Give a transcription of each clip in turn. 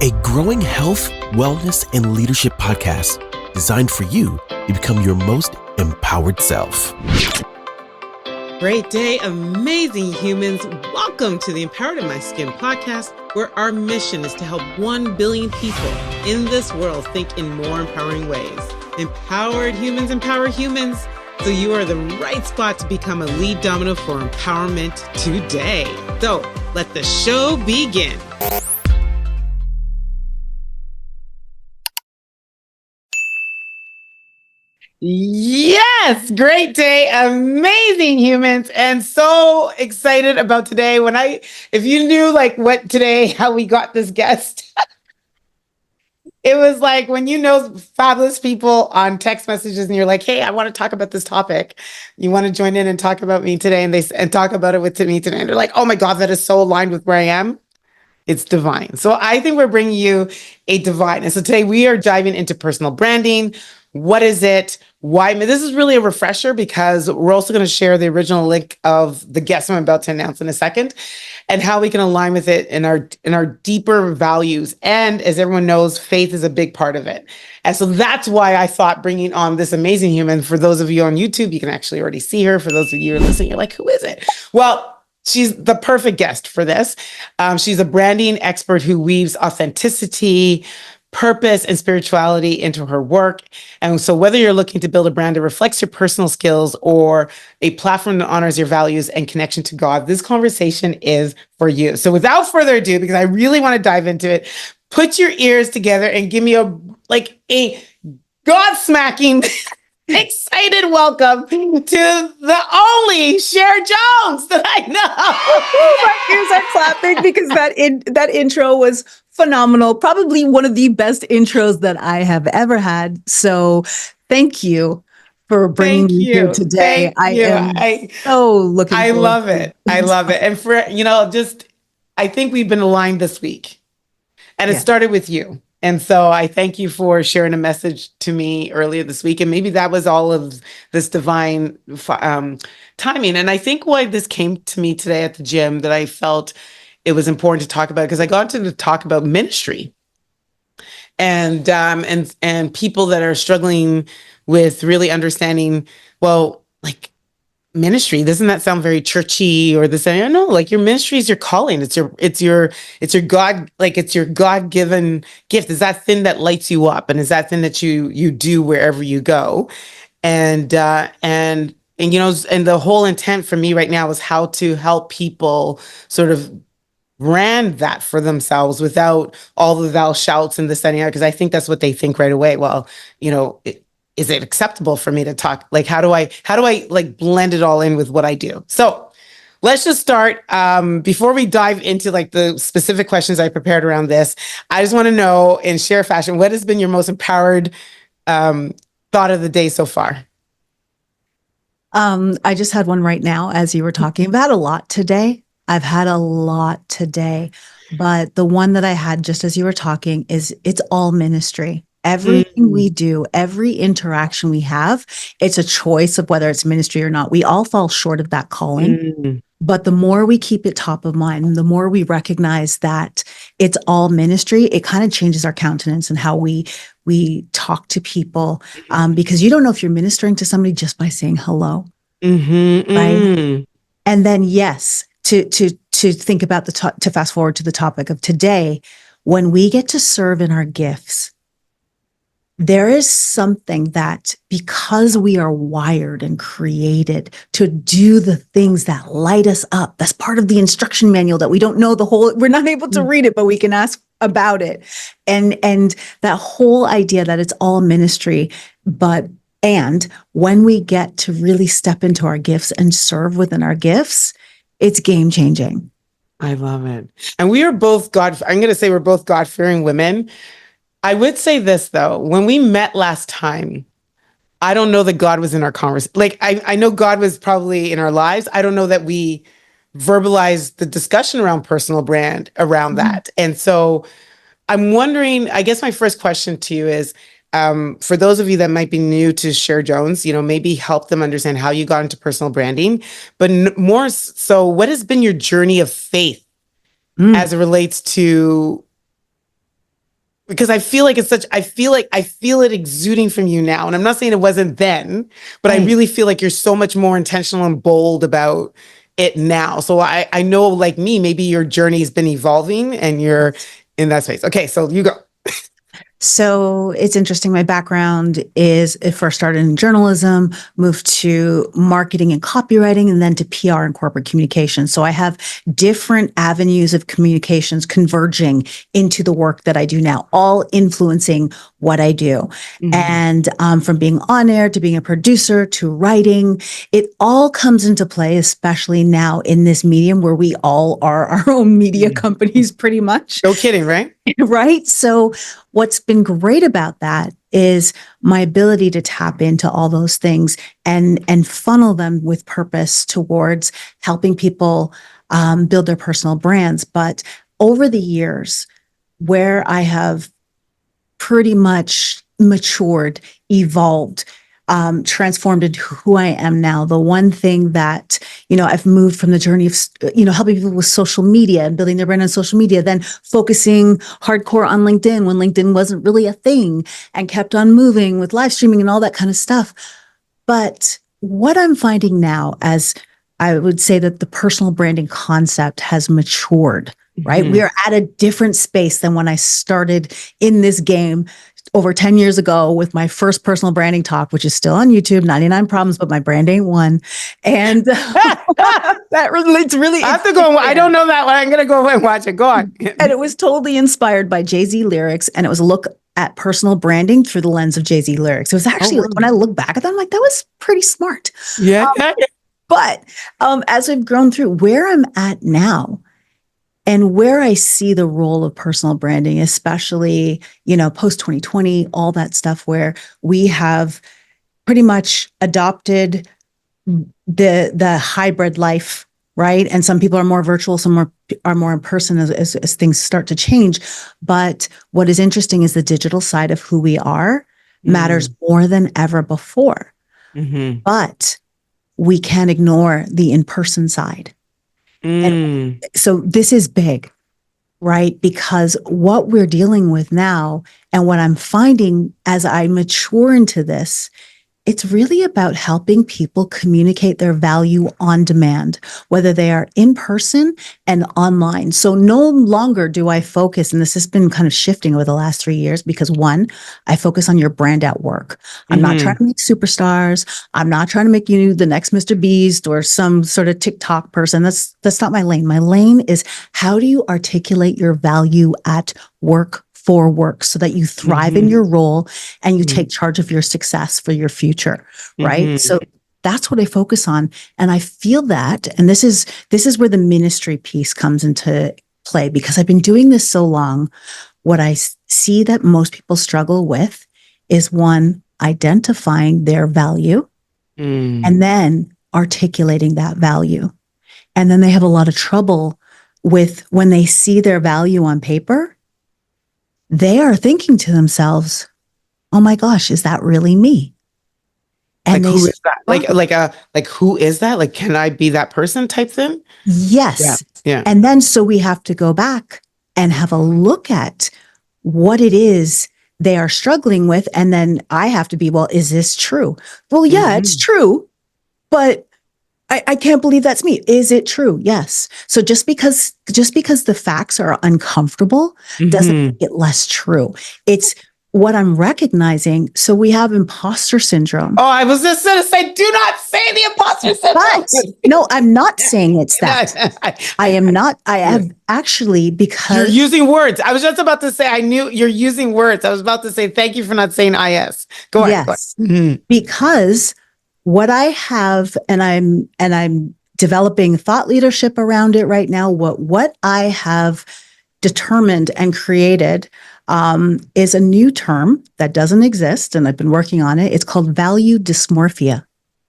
a growing health, wellness, and leadership podcast designed for you to become your most empowered self. Great day, amazing humans. Welcome to the Empowered in My Skin podcast, where our mission is to help 1 billion people in this world think in more empowering ways. Empowered humans empower humans. So you are the right spot to become a lead domino for empowerment today. So let the show begin. Yes, great day, amazing humans, and so excited about today. If you knew what today, how we got this guest, it was like when you know fabulous people on text messages and you're like, hey, I want to talk about this topic. You want to join in and talk about me today, and talk about it with me today. And they're like, oh my God, that is so aligned with where I am. It's divine. So I think we're bringing you a divine. And so today we are diving into personal branding. What is it? Why? This is really a refresher because we're also going to share the original link of the guest I'm about to announce in a second and how we can align with it in our deeper values. And as everyone knows, faith is a big part of it. And so that's why I thought bringing on this amazing human. For those of you on YouTube, you can actually already see her. For those of you who are listening, you're like, who is it? Well, she's the perfect guest for this. She's a branding expert who weaves authenticity, purpose, and spirituality into her work. And so whether you're looking to build a brand that reflects your personal skills or a platform that honors your values and connection to God, this conversation is for you. So without further ado, because I really want to dive into it, put your ears together and give me a God-smacking excited welcome to the only Cher Jones that I know. My ears are clapping because that intro was phenomenal. Probably one of the best intros that I have ever had. So thank you for bringing me here today. I am so looking forward. I love it. I love it. And for, I think we've been aligned this week, and it started with you. And so I thank you for sharing a message to me earlier this week. And maybe that was all of this divine timing. And I think why this came to me today at the gym, that I felt it was important to talk about, because I got to talk about ministry and people that are struggling with really understanding, ministry, doesn't that sound very churchy or this? I know, your ministry is your calling. It's your God-given gift. It's that thing that lights you up, and it's that thing that you do wherever you go. And the whole intent for me right now is how to help people sort of brand that for themselves without all the thou shouts and this and that, because I think that's what they think right away. Well, is it acceptable for me to talk? How do I blend it all in with what I do? So let's just start. Before we dive into the specific questions I prepared around this, I just want to know, in Cher fashion, what has been your most empowered thought of the day so far? I just had one right now as you were talking. I've had a lot today, but the one that I had just as you were talking is it's all ministry. Everything we do, every interaction we have, it's a choice of whether it's ministry or not. We all fall short of that calling. But the more we keep it top of mind, the more we recognize that it's all ministry, it kind of changes our countenance and how we talk to people. Because you don't know if you're ministering to somebody just by saying hello. Right? And then, yes, to think about to fast forward to the topic of today, when we get to serve in our gifts, there is something that, because we are wired and created to do the things that light us up, that's part of the instruction manual that we don't know we're not able to read it, but we can ask about it. And that whole idea that it's all ministry, and when we get to really step into our gifts and serve within our gifts, it's game changing. I love it. And we are both I'm going to say we're both God-fearing women. I would say this, though. When we met last time, I don't know that God was in our conversation. I know God was probably in our lives. I don't know that we verbalized the discussion around personal brand around that. And so I'm wondering, I guess my first question to you is, for those of you that might be new to Cher Jones, maybe help them understand how you got into personal branding, but more so, what has been your journey of faith as it relates to because I feel like I feel it exuding from you now. And I'm not saying it wasn't then, but I really feel like you're so much more intentional and bold about it now. So I know, like me, maybe your journey has been evolving and you're in that space. Okay, so you go. So it's interesting. My background is, I first started in journalism, moved to marketing and copywriting, and then to PR and corporate communication. So I have different avenues of communications converging into the work that I do now, all influencing what I do. Mm-hmm. And from being on air to being a producer to writing, it all comes into play, especially now in this medium where we all are our own media companies pretty much. No kidding, right? Right. So what's been great about that is my ability to tap into all those things and funnel them with purpose towards helping people build their personal brands. But over the years, where I have pretty much matured, evolved, transformed into who I am now. The one thing that, I've moved from the journey of, helping people with social media and building their brand on social media, then focusing hardcore on LinkedIn when LinkedIn wasn't really a thing, and kept on moving with live streaming and all that kind of stuff. But what I'm finding now, as I would say that the personal branding concept has matured, right? We are at a different space than when I started in this game over 10 years ago with my first personal branding talk, which is still on YouTube, 99 Problems, but my brand ain't one. And it's really, I have to go. I don't know that one. I'm going to go and watch it. Go on. And it was totally inspired by Jay-Z lyrics. And it was a look at personal branding through the lens of Jay-Z lyrics. It was actually, when I look back at them, I'm like, that was pretty smart. Yeah. But as I've grown through where I'm at now, and where I see the role of personal branding, especially, post 2020, all that stuff where we have pretty much adopted the hybrid life, right? And some people are more virtual, some are more in person as things start to change. But what is interesting is the digital side of who we are matters more than ever before. Mm-hmm. But we can't ignore the in-person side. And so this is big, right? Because what we're dealing with now and what I'm finding as I mature into this, it's really about helping people communicate their value on demand, whether they are in person and online. So no longer do I focus, and this has been kind of shifting over the last 3 years, because one, I focus on your brand at work. I'm not trying to make superstars. I'm not trying to make you the next Mr. Beast or some sort of TikTok person. That's not my lane. My lane is, how do you articulate your value at work for work so that you thrive in your role and you take charge of your success for your future, right? So that's what I focus on. And I feel that, and this is where the ministry piece comes into play, because I've been doing this so long. What I see that most people struggle with is, one, identifying their value and then articulating that value. And then they have a lot of trouble with, when they see their value on paper, they are thinking to themselves, oh my gosh, is that really me? And who is that? Like who is that? Like, can I be that person type thing? Yes. Yeah. And then, so we have to go back and have a look at what it is they are struggling with. And then I have to be, well, is this true? Well, yeah, it's true, but I can't believe that's me. Is it true? Yes. So just because the facts are uncomfortable doesn't make it less true. It's what I'm recognizing. So we have imposter syndrome. Oh, I was just going to say, do not say the imposter syndrome. But no, I'm not saying it's that. I am not. I have actually, because you're using words. I was just about to say, I knew you're using words. I was about to say, thank you for not saying IS. Go on. Yes. Because what I have, and I'm developing thought leadership around it right now. What I have determined and created is a new term that doesn't exist, and I've been working on it. It's called value dysmorphia.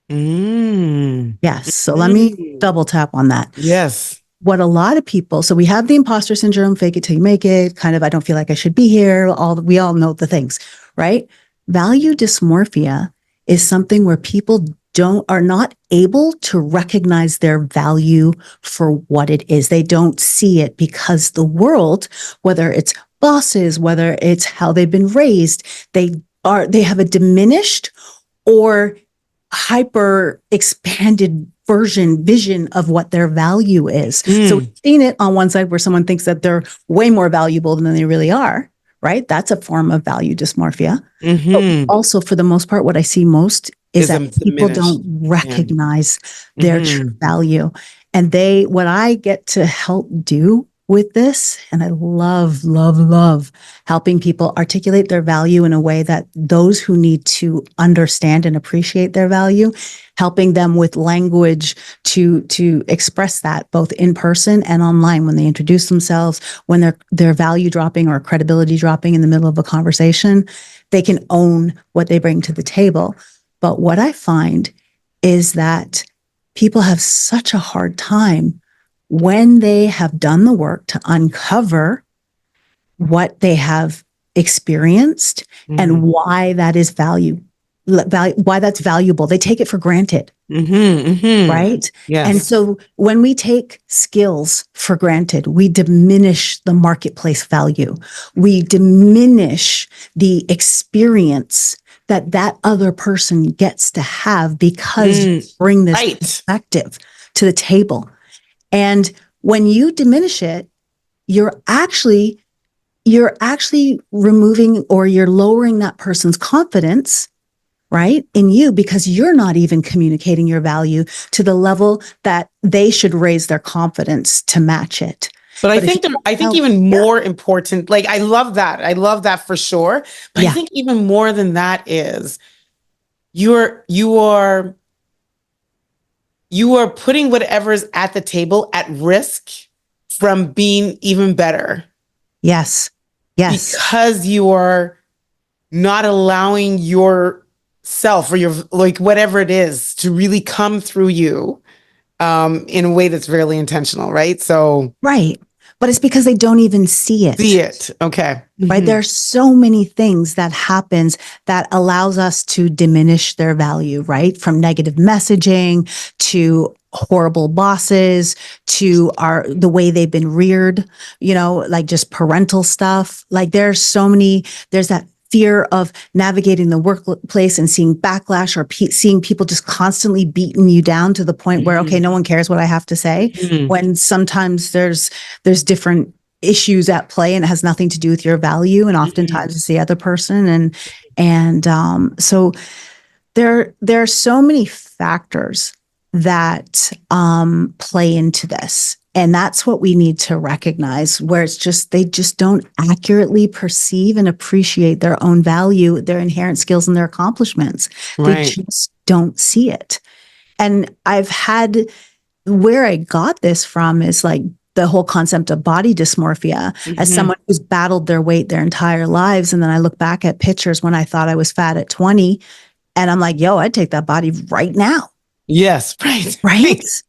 Yes. So let me double tap on that. Yes. What a lot of people, so we have the imposter syndrome, fake it till you make it, kind of, I don't feel like I should be here. We all know the things, right? Value dysmorphia is something where people are not able to recognize their value for what it is. They don't see it because the world, whether it's bosses, whether it's how they've been raised, they have a diminished or hyper expanded vision of what their value is. So we've seen it on one side where someone thinks that they're way more valuable than they really are, right? That's a form of value dysmorphia. But also, for the most part, what I see most is that people don't recognize their true value. And what I get to help do with this, and I love, love, love helping people articulate their value in a way that those who need to understand and appreciate their value, helping them with language to express that both in person and online when they introduce themselves, when they're value dropping or credibility dropping in the middle of a conversation, they can own what they bring to the table. But what I find is that people have such a hard time when they have done the work to uncover what they have experienced and why that is why that's valuable. They take it for granted, right? Yes. And so when we take skills for granted, we diminish the marketplace value. We diminish the experience that other person gets to have because you bring this perspective to the table. And when you diminish it, you're actually removing or you're lowering that person's confidence, right, in you, because you're not even communicating your value to the level that they should raise their confidence to match it. But I think even more important, like I love that for sure. But I think even more than that is you are putting whatever is at the table at risk from being even better. Yes. Because you are not allowing yourself or your, like, whatever it is to really come through you in a way that's really intentional, right? So. Right. But it's because they don't even see it. Okay. Right. There are so many things that happens that allows us to diminish their value, right? From negative messaging to horrible bosses to the way they've been reared, like just parental stuff. Like there's that fear of navigating the workplace and seeing backlash or seeing people just constantly beating you down to the point where, okay, no one cares what I have to say. When sometimes there's different issues at play and it has nothing to do with your value. And oftentimes it's the other person. So there are so many factors that play into this. And that's what we need to recognize, where they just don't accurately perceive and appreciate their own value, their inherent skills and their accomplishments. Right. They just don't see it. And where I got this from is like the whole concept of body dysmorphia as someone who's battled their weight their entire lives. And then I look back at pictures when I thought I was fat at 20 and I'm like, yo, I'd take that body right now. Yes. Right.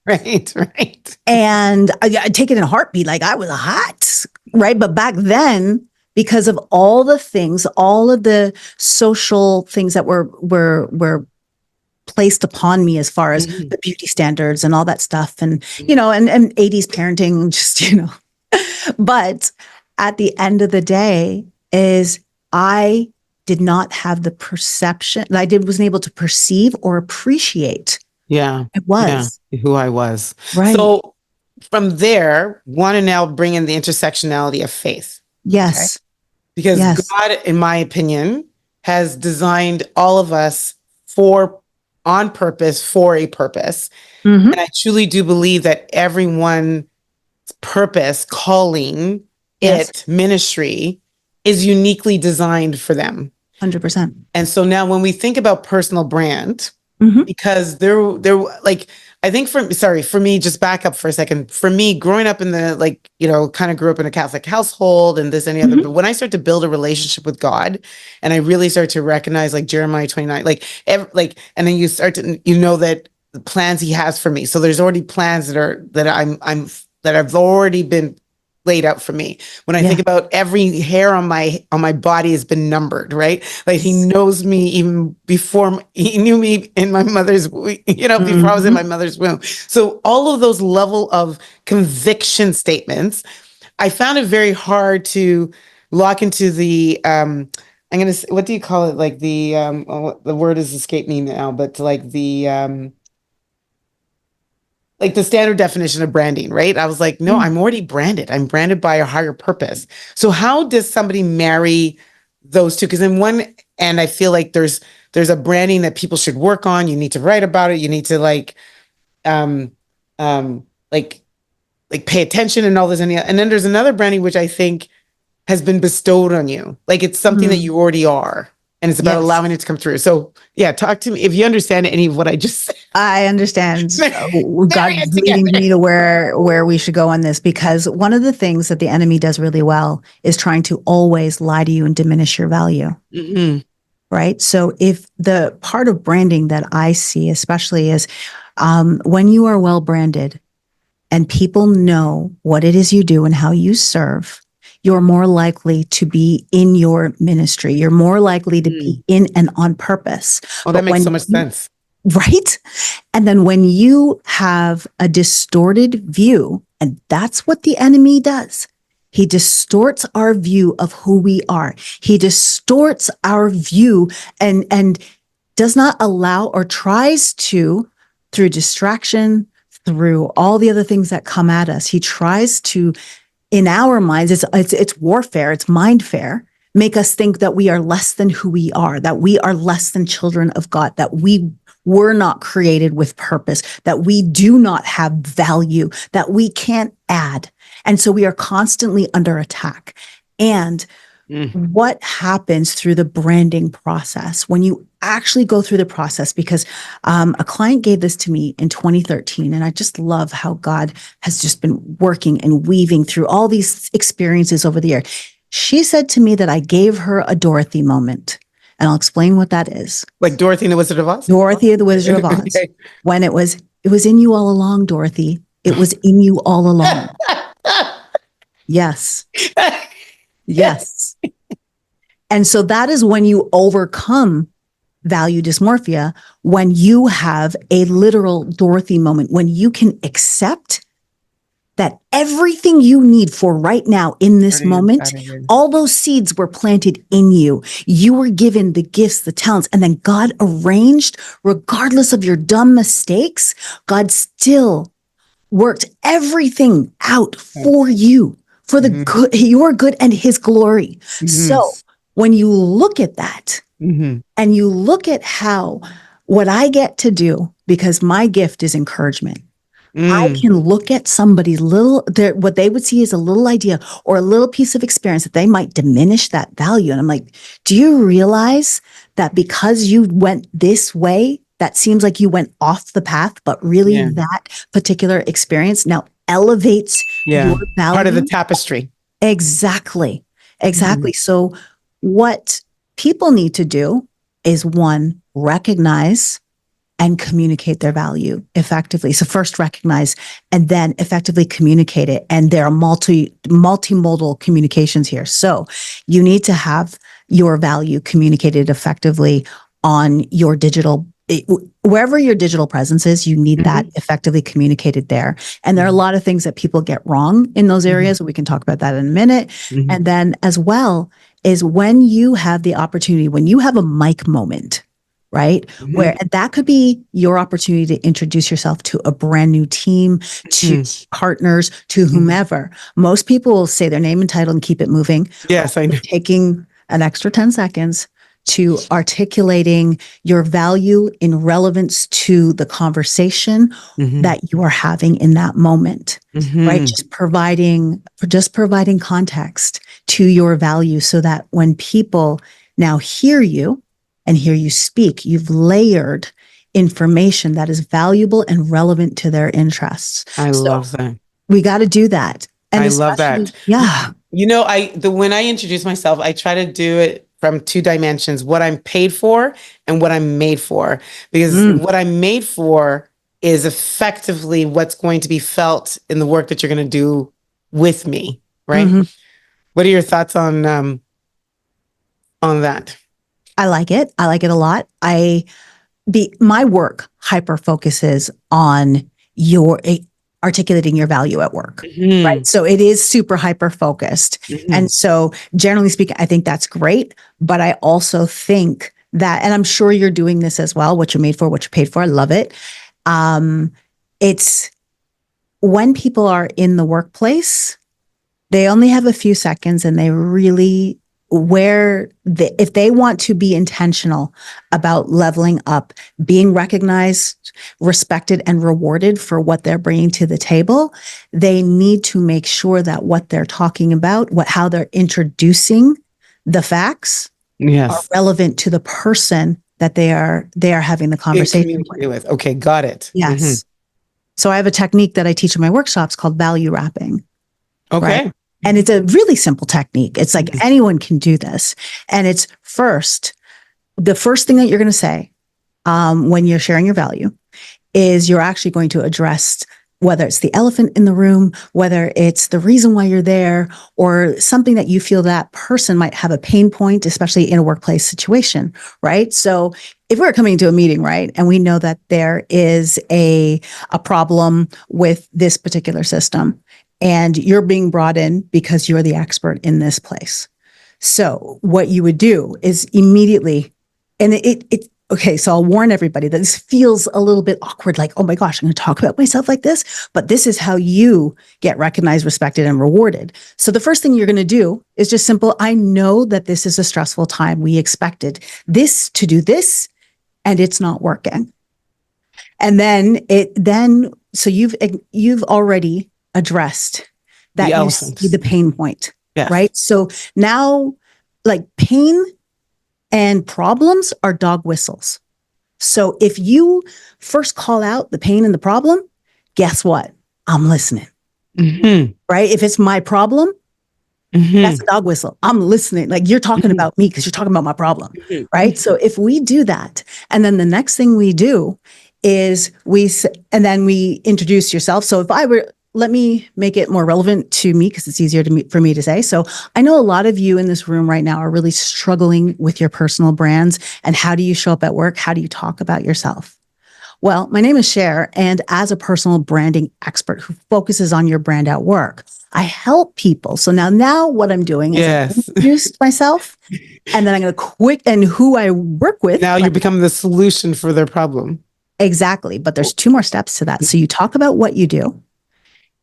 And I take it in a heartbeat. Like I was hot, right? But back then, because of all the things, all of the social things that were placed upon me as far as the beauty standards and all that stuff, and and 80s parenting, just But at the end of the day, is I did not have the perception. I wasn't able to perceive or appreciate. Yeah. It was. Yeah, who I was. Right. So from there, want to now bring in the intersectionality of faith. Yes. Okay? Because God, in my opinion, has designed all of us on purpose for a purpose. And I truly do believe that everyone's purpose, calling, ministry is uniquely designed for them. 100%. And so now when we think about personal brand, because they're like, I think for me, just back up for a second. For me, growing up in the, kind of grew up in a Catholic household and this and the other. But when I start to build a relationship with God and I really start to recognize like Jeremiah 29, and then you start to, that the plans he has for me. So there's already plans that have already been laid out for me. When I think about every hair on my body has been numbered, right? Like he knows me even before he knew me in my mother's, before I was in my mother's womb. So all of those level of conviction statements, I found it very hard to lock into the, I'm going to, what do you call it? Like the word has escaped me now, but like the standard definition of branding, right? I was like, no, I'm already branded. I'm branded by a higher purpose. So how does somebody marry those two? Because in one end, I feel like there's a branding that people should work on. You need to write about it. You need to um, like pay attention and all this. And then there's another branding, which I think has been bestowed on you. Like it's something that you already are. And it's about allowing it to come through. So yeah, talk to me if you understand any of what I just said. I understand. God's leading me to where we should go on this, because one of the things that the enemy does really well is trying to always lie to you and diminish your value. Mm-hmm. Right. So if the part of branding that I see, especially is when you are well branded and people know what it is you do and how you serve, you're more likely to be in your ministry. You're more likely to be in and on purpose. Oh, that makes so much sense. Right? And then when you have a distorted view, and that's what the enemy does, he distorts our view of who we are. He distorts our view and does not allow or tries to, through distraction, through all the other things that come at us, he tries to, in our minds, it's warfare, it's mindfare, make us think that we are less than who we are, that we are less than children of God, that we were not created with purpose, that we do not have value, that we can't add. And so we are constantly under attack. And what happens through the branding process when you actually go through the process, because a client gave this to me in 2013, and I just love how God has just been working and weaving through all these experiences over the year. She said to me that I gave her a Dorothy moment, and I'll explain what that is. Like Dorothy and the Wizard of Oz? Dorothy the Wizard of Oz. Okay. When it was in you all along, Dorothy. It was in you all along. Yes. Yes. And so that is when you overcome value dysmorphia, when you have a literal Dorothy moment, when you can accept that everything you need for right now in this moment, all those seeds were planted in you. You were given the gifts, the talents, and then God arranged, regardless of your dumb mistakes, God still worked everything out for you, for the good, your good and his glory. So when you look at that and you look at how what I get to do, because my gift is encouragement, I can look at somebody's what they would see as a little idea or a little piece of experience that they might diminish that value. And I'm like, do you realize that because you went this way, that seems like you went off the path, but really that particular experience now elevates your value? Part of the tapestry. Exactly. So what people need to do is, one, recognize and communicate their value effectively. So first recognize and then effectively communicate it. And there are multimodal communications here. So you need to have your value communicated effectively on your digital, wherever your digital presence is, you need that effectively communicated there. And there are a lot of things that people get wrong in those areas. We can talk about that in a minute. And then as well is when you have the opportunity, when you have a mic moment, right? Where that could be your opportunity to introduce yourself to a brand new team, to partners, to whomever. Most people will say their name and title and keep it moving. Yes, I know. Taking an extra 10 seconds to articulating your value in relevance to the conversation that you are having in that moment, right? Just providing context to your value so that when people now hear you and hear you speak, you've layered information that is valuable and relevant to their interests. I love that. We got to do that. And I love that. Yeah. You know, when I introduce myself, I try to do it from two dimensions: what I'm paid for and what I'm made for. Because what I'm made for is effectively what's going to be felt in the work that you're going to do with me, right? What are your thoughts on that? I like it. I like it a lot. My work hyper focuses on articulating your value at work, Mhm. right? So it is super hyper focused. Mhm. And so generally speaking, I think that's great. But I also think that, and I'm sure you're doing this as well, what you're made for, what you're paid for. I love it. It's when people are in the workplace, they only have a few seconds and they really if they want to be intentional about leveling up, being recognized, respected, and rewarded for what they're bringing to the table, they need to make sure that what they're talking about, how they're introducing the facts are Yes. relevant to the person that they are having the In conversation community with. Okay, got it. Yes. Mhm. So I have a technique that I teach in my workshops called value wrapping. Okay. Right? And it's a really simple technique. It's like anyone can do this. And it's the first thing that you're going to say when you're sharing your value is you're actually going to address whether it's the elephant in the room, whether it's the reason why you're there, or something that you feel that person might have a pain point, especially in a workplace situation, right? So if we're coming to a meeting, right, and we know that there is a problem with this particular system, and you're being brought in because you're the expert in this place. So what you would do is immediately, and okay, so I'll warn everybody that this feels a little bit awkward, like, oh my gosh, I'm going to talk about myself like this, but this is how you get recognized, respected, and rewarded. So the first thing you're going to do is just simple. I know that this is a stressful time. We expected this to do this, and it's not working. And so you've already addressed that The you elephant. see the pain point, Yes. right? So now, like, pain and problems are dog whistles. So if you first call out the pain and the problem, guess what? I'm listening, Mhm. right? If it's my problem, that's a dog whistle. I'm listening. Like, you're talking about me because you're talking about my problem, right? So if we do that, and then the next thing we do is and then we introduce yourself. So let me make it more relevant to me because it's easier for me to say. So I know a lot of you in this room right now are really struggling with your personal brands. And how do you show up at work? How do you talk about yourself? Well, my name is Cher, and as a personal branding expert who focuses on your brand at work, I help people. So now what I'm doing is I introduced myself, and then I'm going to and who I work with. Now you're becoming the solution for their problem. Exactly. But there's 2 more steps to that. So you talk about what you do,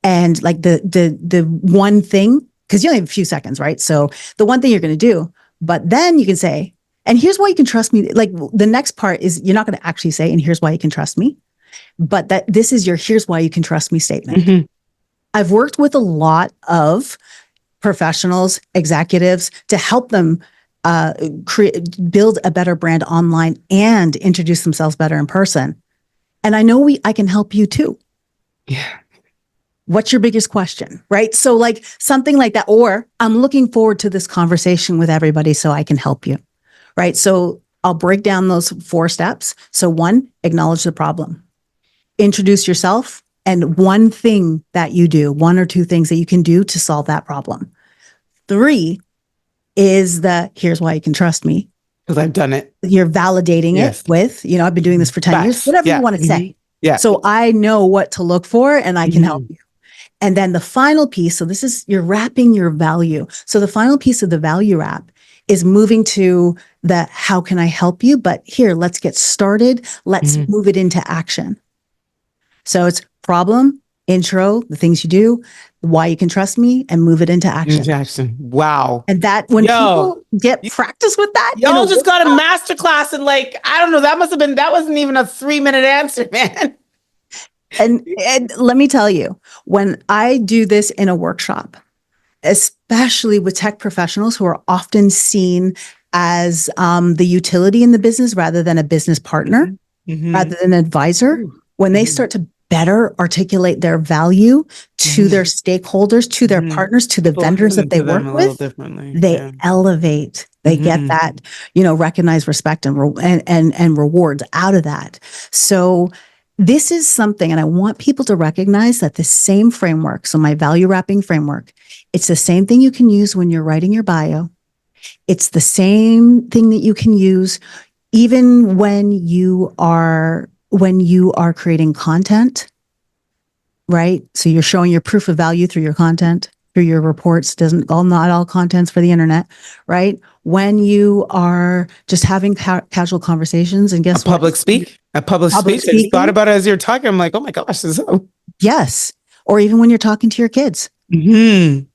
and like the one thing, because you only have a few seconds, right? So the one thing you're going to do, but then you can say, and here's why you can trust me. Like, the next part is you're not going to actually say, and here's why you can trust me, but that this is your here's why you can trust me statement. I've worked with a lot of professionals, executives, to help them build a better brand online and introduce themselves better in person. And I know I can help you too. Yeah. What's your biggest question, right? So like something like that, or I'm looking forward to this conversation with everybody so I can help you, right? So I'll break down those 4 steps. So 1, acknowledge the problem, introduce yourself, and one thing that you do, 1 or 2 things that you can do to solve that problem. 3 is here's why you can trust me. Because I've done it. You're validating it with, I've been doing this for 10 years, whatever you want to say. Yeah. So I know what to look for and I can help you. And then the final piece, so you're wrapping your value. So the final piece of the value wrap is moving to the how can I help you? But here, let's get started. Let's move it into action. So it's problem, intro, the things you do, why you can trust me, and move it into action. Wow. And that when people get practice with that, y'all just got a masterclass and like, I don't know, that wasn't even a 3-minute answer, man. And let me tell you, when I do this in a workshop, especially with tech professionals who are often seen as the utility in the business rather than a business partner, rather than an advisor, when they start to better articulate their value to their stakeholders, to their partners, to the vendors that they work with, they elevate. They get that, recognized respect and rewards out of that. So this is something, and I want people to recognize that the same framework, so my value wrapping framework, it's the same thing you can use when you're writing your bio. It's the same thing that you can use even when you are creating content, right? So you're showing your proof of value through your content, through your reports. Not all content's for the internet, right? When you are just having casual conversations, and guess what? A public speech. I just thought about it as you're talking. I'm like, oh my gosh, this is Yes. Or even when you're talking to your kids,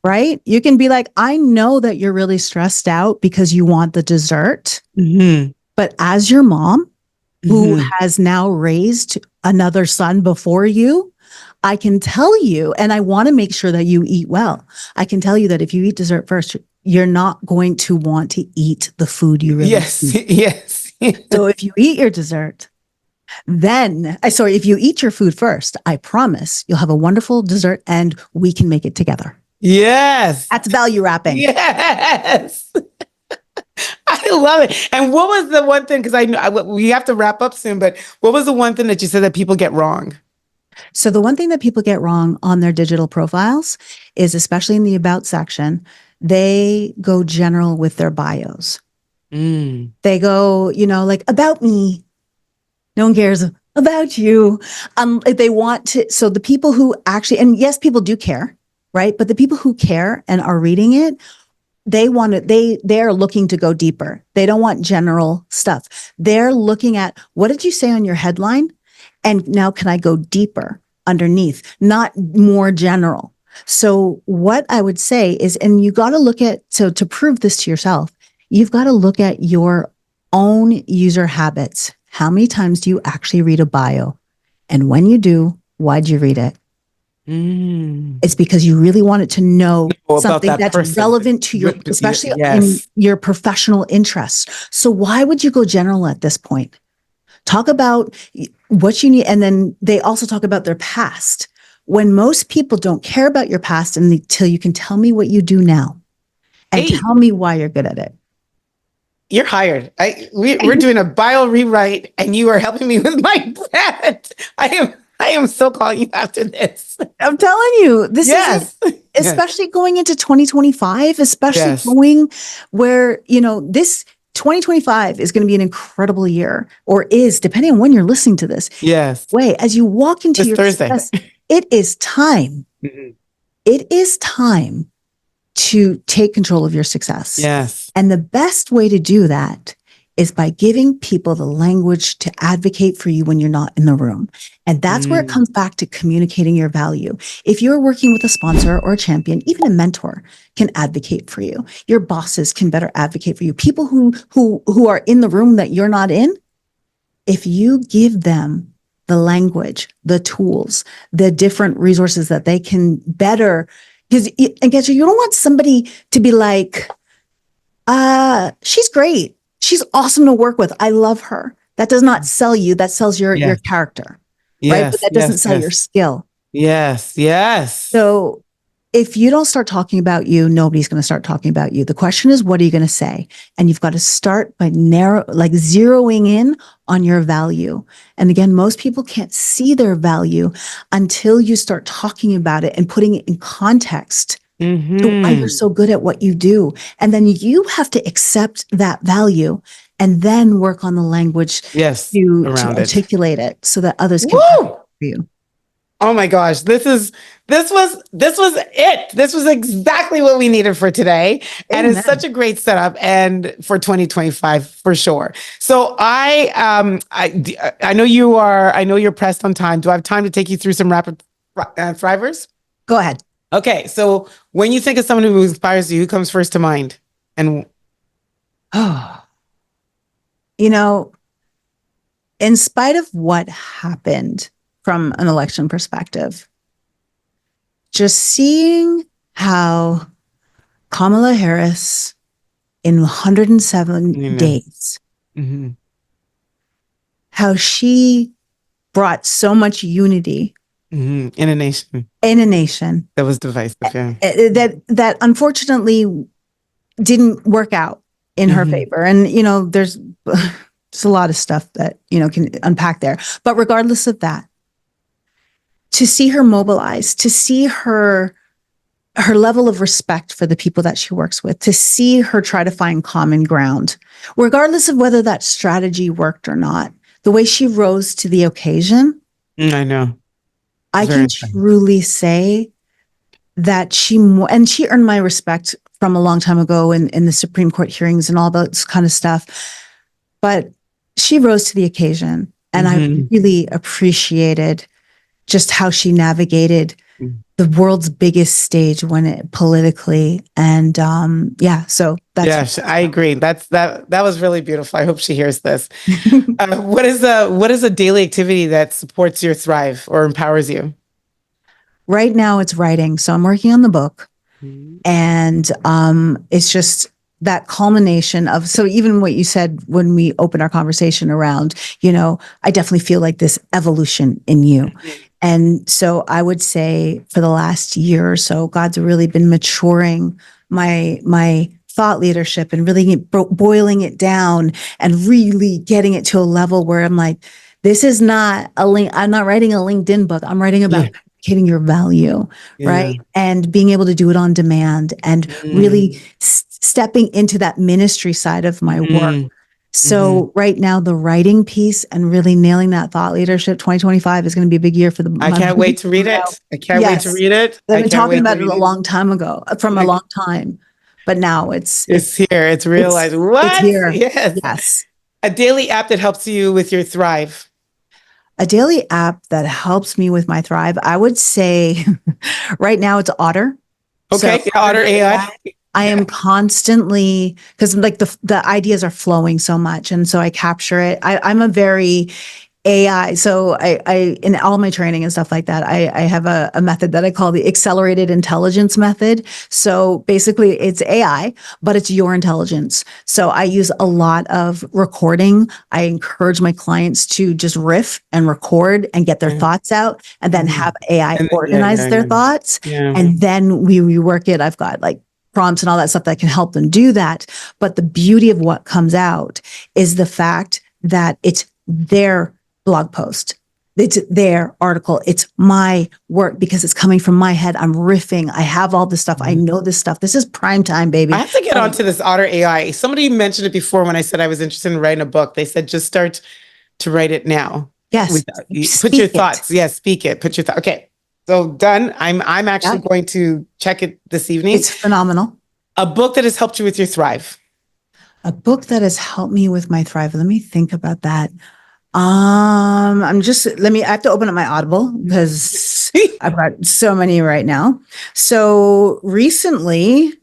right? You can be like, I know that you're really stressed out because you want the dessert. But as your mom, who has now raised another son before you, I can tell you, and I want to make sure that you eat well. I can tell you that if you eat dessert first, you're not going to want to eat the food you really eat. Yes. So if you eat your dessert, if you eat your food first, I promise you'll have a wonderful dessert and we can make it together. Yes. That's value wrapping. Yes. I love it. And what was the one thing, because we have to wrap up soon, but what was the one thing that you said that people get wrong? So the one thing that people get wrong on their digital profiles is, especially in the about section, they go general with their bios. They go, like, about me. No one cares about you. They want to. So the people who actually, and yes, people do care, right? But the people who care and are reading it, they are looking to go deeper. They don't want general stuff. They're looking at, what did you say on your headline? And now can I go deeper underneath, not more general? So what I would say is, and you got to look at, so to prove this to yourself, you've got to look at your own user habits. How many times do you actually read a bio? And when you do, why'd you read it? It's because you really wanted to know something that's relevant to your, especially in your professional interests. So why would you go general at this point? Talk about what you need. And then they also talk about their past. When most people don't care about your past until you can tell me what you do now and tell me why you're good at it. You're hired. We're doing a bio rewrite and you are helping me with my brand. I am so calling you after this. I'm telling you, this is especially going into 2025, especially going where, this 2025 is going to be an incredible year, or is, depending on when you're listening to this. Yes. As you walk into your Thursday, success, it is time. It is time to take control of your success. Yes. And the best way to do that is by giving people the language to advocate for you when you're not in the room. And that's where it comes back to communicating your value. If you're working with a sponsor or a champion, even a mentor can advocate for you. Your bosses can better advocate for you. People who are in the room that you're not in, if you give them the language, the tools, the different resources that they can better, because again, you don't want somebody to be like, she's great. She's awesome to work with. I love her. That does not sell you. That sells your character, right? But that doesn't sell your skill. Yes. So if you don't start talking about you, nobody's going to start talking about you. The question is, what are you going to say? And you've got to start by zeroing in on your value. And again, most people can't see their value until you start talking about it and putting it in context. To why you're so good at what you do. And then you have to accept that value and then work on the language to articulate it so that others can for you. Oh my gosh. This was it. This was exactly what we needed for today. And it's such a great setup and for 2025 for sure. So I know you're pressed on time. Do I have time to take you through some rapid thrivers? Go ahead. Okay, so when you think of someone who inspires you, who comes first to mind? And in spite of what happened from an election perspective, just seeing how Kamala Harris in 107 days, how she brought so much unity in a nation that was divisive, that unfortunately didn't work out in her favor. And there's a lot of stuff that can unpack there, but regardless of that, to see her mobilize, to see her level of respect for the people that she works with, to see her try to find common ground, regardless of whether that strategy worked or not, the way she rose to the occasion, I know, I Very can truly say that she earned my respect from a long time ago in the Supreme Court hearings and all that kind of stuff. But she rose to the occasion, and I really appreciated just how she navigated the world's biggest stage politically. And so that's. Yes, I agree. That was really beautiful. I hope she hears this. What is a daily activity that supports your thrive or empowers you? Right now it's writing. So I'm working on the book, and it's just that culmination of, so even what you said when we opened our conversation around, I definitely feel like this evolution in you. And so I would say for the last year or so, God's really been maturing my thought leadership and really boiling it down and really getting it to a level where I'm like, this is not I'm not writing a LinkedIn book. I'm writing about communicating your value, right? And being able to do it on demand and really stepping into that ministry side of my work. So right now, the writing piece and really nailing that thought leadership, 2025 is going to be a big year for I can't wait to read it. I can't wait to read it. I've been talking about it a long time ago, from a long time, but now it's here. It's realized. What? It's here. Yes. A daily app that helps you with your thrive. A daily app that helps me with my thrive, I would say right now it's Otter. Okay, so, Otter AI. I am constantly, because like the ideas are flowing so much, and so I capture it. I'm a very AI. So I in all my training and stuff like that, I have a method that I call the accelerated intelligence method. So basically it's AI, but it's your intelligence. So I use a lot of recording. I encourage my clients to just riff and record and get their thoughts out, and then have AI organize their thoughts. And then we rework it. I've got like prompts and all that stuff that can help them do that. But the beauty of what comes out is the fact that it's their blog post. It's their article. It's my work because it's coming from my head. I'm riffing. I have all this stuff. I know this stuff. This is prime time, baby. I have to get onto this Otter AI. Somebody mentioned it before when I said I was interested in writing a book. They said, just start to write it now. Yes. Put your thoughts. Yes. Speak it. Put your thoughts. Okay. So done. I'm actually going to check it this evening. It's phenomenal. A book that has helped you with your thrive. A book that has helped me with my thrive. Let me think about that. I have to open up my Audible because I've got so many right now. So recently,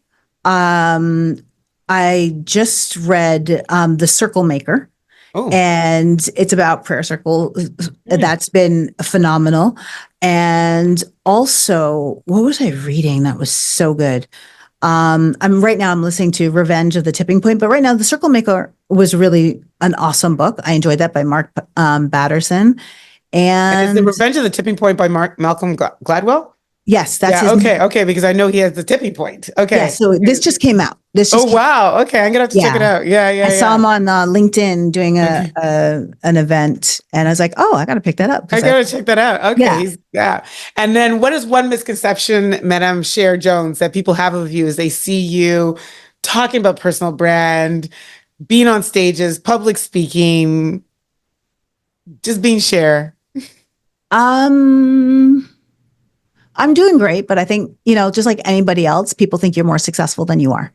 I just read The Circle Maker. And it's about prayer circle. That's been phenomenal. And also, what was I reading that was so good? I'm listening to Revenge of the Tipping Point, but right now The Circle Maker was really an awesome book. I enjoyed that by Mark Batterson. And is the Revenge of the Tipping Point by Malcolm Gladwell? Yes, that's his name. Okay, because I know he has The Tipping Point. Okay. Yeah, so this just came out. Wow. Okay, I'm gonna have to check it out. I saw him on LinkedIn doing an event, and I was like, oh, I got to pick that up. I gotta check that out. Okay. And then, what is one misconception, Madame Cher Jones, that people have of you as they see you talking about personal brand, being on stages, public speaking, just being Cher? I'm doing great, but I think, just like anybody else, people think you're more successful than you are.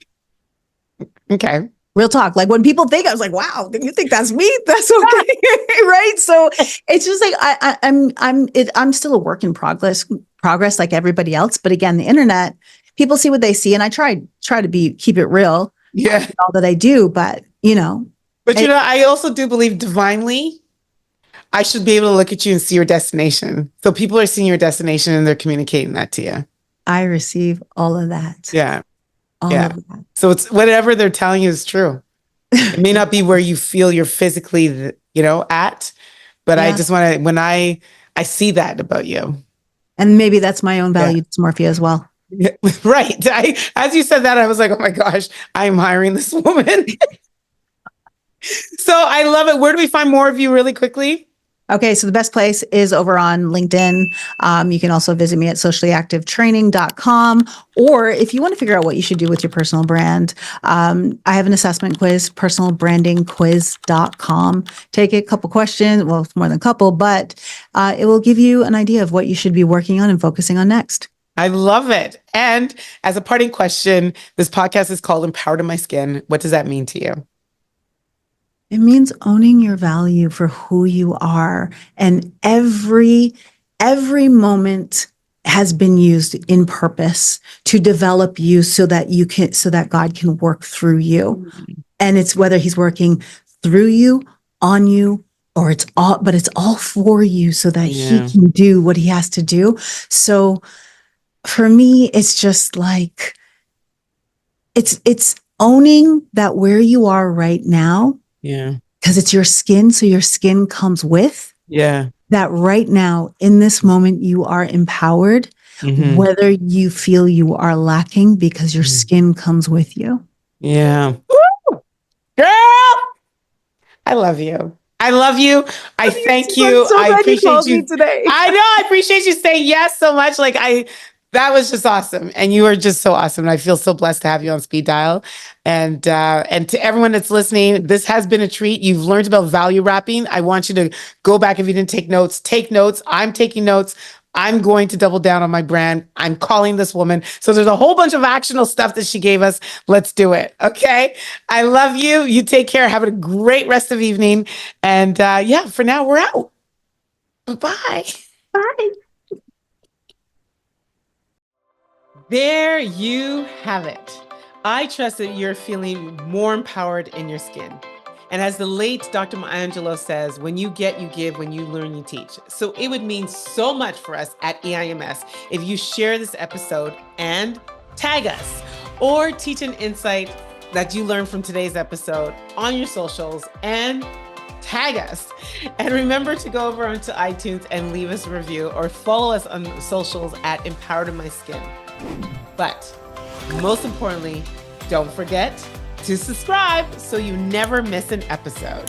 Okay. Real talk. Like when people think, I was like, wow, you think that's me? That's okay. Right. So it's just like, I'm still a work in progress like everybody else. But again, the internet, people see what they see. And I try to keep it real. Yeah. All that I do, but I also do believe divinely, I should be able to look at you and see your destination. So people are seeing your destination and they're communicating that to you. I receive all of that. Yeah. All of that. So it's whatever they're telling you is true. It may not be where you feel you're physically, at, but I just want to, when I see that about you. And maybe that's my own value dysmorphia as well. Yeah, right. As you said that, I was like, oh my gosh, I'm hiring this woman. So I love it. Where do we find more of you really quickly? Okay, so the best place is over on LinkedIn. You can also visit me at sociallyactivetraining.com. Or if you want to figure out what you should do with your personal brand, I have an assessment quiz, personalbrandingquiz.com. Take a couple questions, well, it's more than a couple, but it will give you an idea of what you should be working on and focusing on next. I love it. And as a parting question, this podcast is called Empowered in My Skin. What does that mean to you? It means owning your value for who you are. And every moment has been used in purpose to develop you so that God can work through you. And it's whether he's working through you, on you, or it's all for you so that he can do what he has to do. So for me, it's just like, it's owning that where you are right now. Yeah. Because it's your skin. So your skin comes with that right now in this moment, you are empowered, whether you feel you are lacking because your skin comes with you. Yeah. Woo! Girl, I love you. I love you. I thank you. I'm so I glad you appreciate called you me today. I know. I appreciate you saying yes so much. That was just awesome. And you are just so awesome. And I feel so blessed to have you on speed dial. And to everyone that's listening, this has been a treat. You've learned about value wrapping. I want you to go back if you didn't take notes. Take notes. I'm taking notes. I'm going to double down on my brand. I'm calling this woman. So there's a whole bunch of actionable stuff that she gave us. Let's do it. Okay. I love you. You take care. Have a great rest of evening. And for now, we're out. Bye. Bye. There you have it. I trust that you're feeling more empowered in your skin. And as the late Dr. Maya Angelou says, when you get, you give, when you learn, you teach. So it would mean so much for us at EIMS if you share this episode and tag us or teach an insight that you learned from today's episode on your socials and tag us. And remember to go over onto iTunes and leave us a review or follow us on socials at Empowered in My Skin. But most importantly, don't forget to subscribe so you never miss an episode.